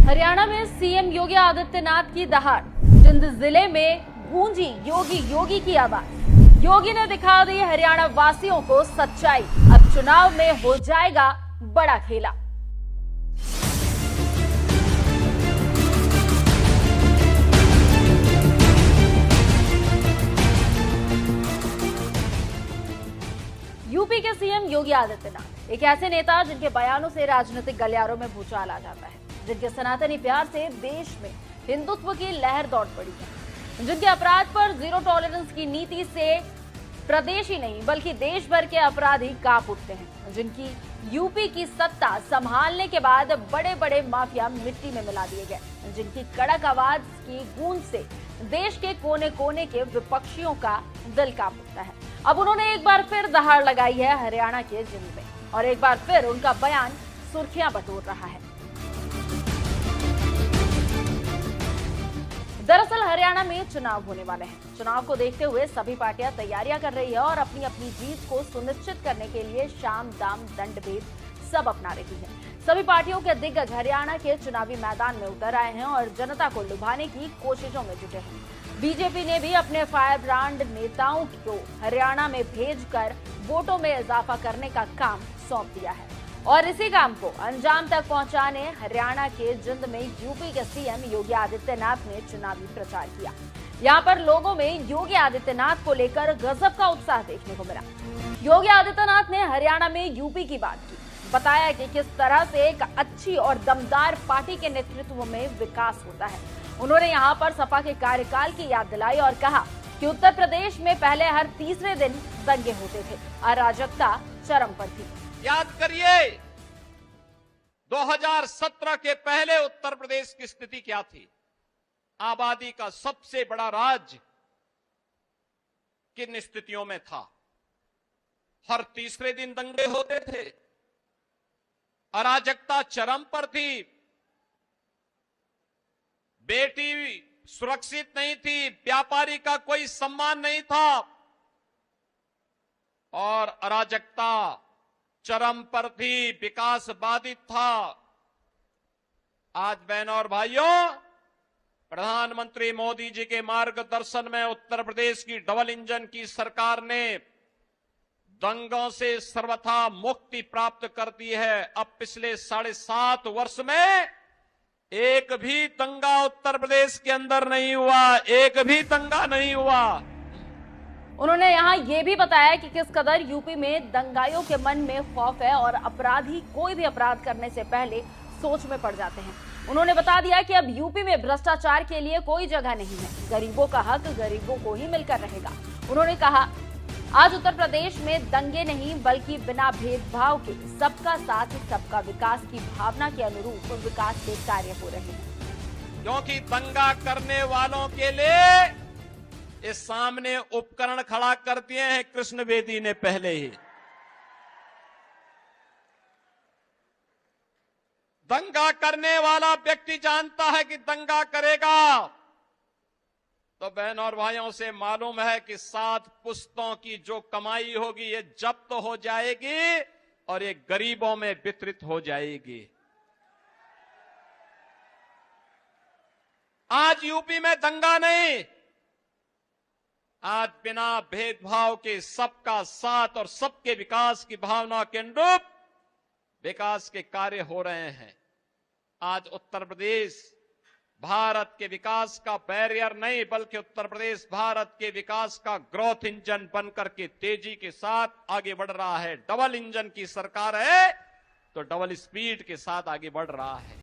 हरियाणा में सीएम योगी आदित्यनाथ की दहाड़। जिंद जिले में गूंजी योगी योगी की आवाज। योगी ने दिखा दी हरियाणा वासियों को सच्चाई। अब चुनाव में हो जाएगा बड़ा खेला। यूपी के सीएम योगी आदित्यनाथ एक ऐसे नेता जिनके बयानों से राजनीतिक गलियारों में भूचाल आ जाता है, जिनके सनातनी प्यार से देश में हिंदुत्व की लहर दौड़ पड़ी है, जिनके अपराध पर जीरो टॉलरेंस की नीति से प्रदेश ही नहीं बल्कि देश भर के अपराधी कांप उठते हैं, जिनकी यूपी की सत्ता संभालने के बाद बड़े बड़े माफिया मिट्टी में मिला दिए गए, जिनकी कड़क आवाज की गूंज से देश के कोने कोने के विपक्षियों का दिल कांप उठता है। अब उन्होंने एक बार फिर दहाड़ लगाई है हरियाणा के जिंद में, और एक बार फिर उनका बयान सुर्खियां बटोर रहा है। दरअसल हरियाणा में चुनाव होने वाले हैं। चुनाव को देखते हुए सभी पार्टियां तैयारियां कर रही है और अपनी अपनी जीत को सुनिश्चित करने के लिए शाम दाम दंड भेद सब अपना रही है। सभी पार्टियों के दिग्गज हरियाणा के चुनावी मैदान में उतर आए हैं और जनता को लुभाने की कोशिशों में जुटे हैं। बीजेपी ने भी अपने फायर ब्रांड नेताओं को हरियाणा में भेजकर वोटों में इजाफा करने का काम सौंप दिया है, और इसी काम को अंजाम तक पहुंचाने हरियाणा के जिंद में यूपी के सीएम योगी आदित्यनाथ ने चुनावी प्रचार किया। यहां पर लोगों में योगी आदित्यनाथ को लेकर गजब का उत्साह देखने को मिला। योगी आदित्यनाथ ने हरियाणा में यूपी की बात की, बताया कि किस तरह से एक अच्छी और दमदार पार्टी के नेतृत्व में विकास होता है। उन्होंने यहां पर सपा के कार्यकाल की याद दिलाई और कहा कि उत्तर प्रदेश में पहले हर तीसरे दिन दंगे होते थे, अराजकता चरम पर थी। याद करिए 2017 के पहले उत्तर प्रदेश की स्थिति क्या थी। आबादी का सबसे बड़ा राज्य किन स्थितियों में था। हर तीसरे दिन दंगे होते थे, अराजकता चरम पर थी, बेटी सुरक्षित नहीं थी, व्यापारी का कोई सम्मान नहीं था और अराजकता चरम पर थी, विकास बाधित था। आज बहनों और भाइयों, प्रधानमंत्री मोदी जी के मार्गदर्शन में उत्तर प्रदेश की डबल इंजन की सरकार ने दंगों से सर्वथा मुक्ति प्राप्त कर दी है। अब पिछले 7.5 वर्ष में एक भी दंगा उत्तर प्रदेश के अंदर नहीं हुआ, एक भी दंगा नहीं हुआ। उन्होंने यहाँ ये भी बताया कि किस कदर यूपी में दंगाइयों के मन में खौफ है और अपराधी कोई भी अपराध करने से पहले सोच में पड़ जाते हैं। उन्होंने बता दिया कि अब यूपी में भ्रष्टाचार के लिए कोई जगह नहीं है, गरीबों का हक गरीबों को ही मिलकर रहेगा। उन्होंने कहा, आज उत्तर प्रदेश में दंगे नहीं बल्कि बिना भेदभाव के सबका साथ सबका विकास की भावना के अनुरूप विकास के कार्य हो रहे हैं। क्योंकि दंगा करने वालों के लिए इस सामने उपकरण खड़ा कर दिए हैं कृष्ण बेदी ने पहले ही। दंगा करने वाला व्यक्ति जानता है कि दंगा करेगा तो बहनों और भाइयों से मालूम है कि 7 पुश्तों की जो कमाई होगी ये जब्त हो जाएगी और ये गरीबों में वितरित हो जाएगी। आज यूपी में दंगा नहीं, आज बिना भेदभाव के सबका साथ और सबके विकास की भावना के अनुरूप विकास के कार्य हो रहे हैं। आज उत्तर प्रदेश भारत के विकास का बैरियर नहीं बल्कि उत्तर प्रदेश भारत के विकास का ग्रोथ इंजन बनकर के तेजी के साथ आगे बढ़ रहा है। डबल इंजन की सरकार है तो डबल स्पीड के साथ आगे बढ़ रहा है।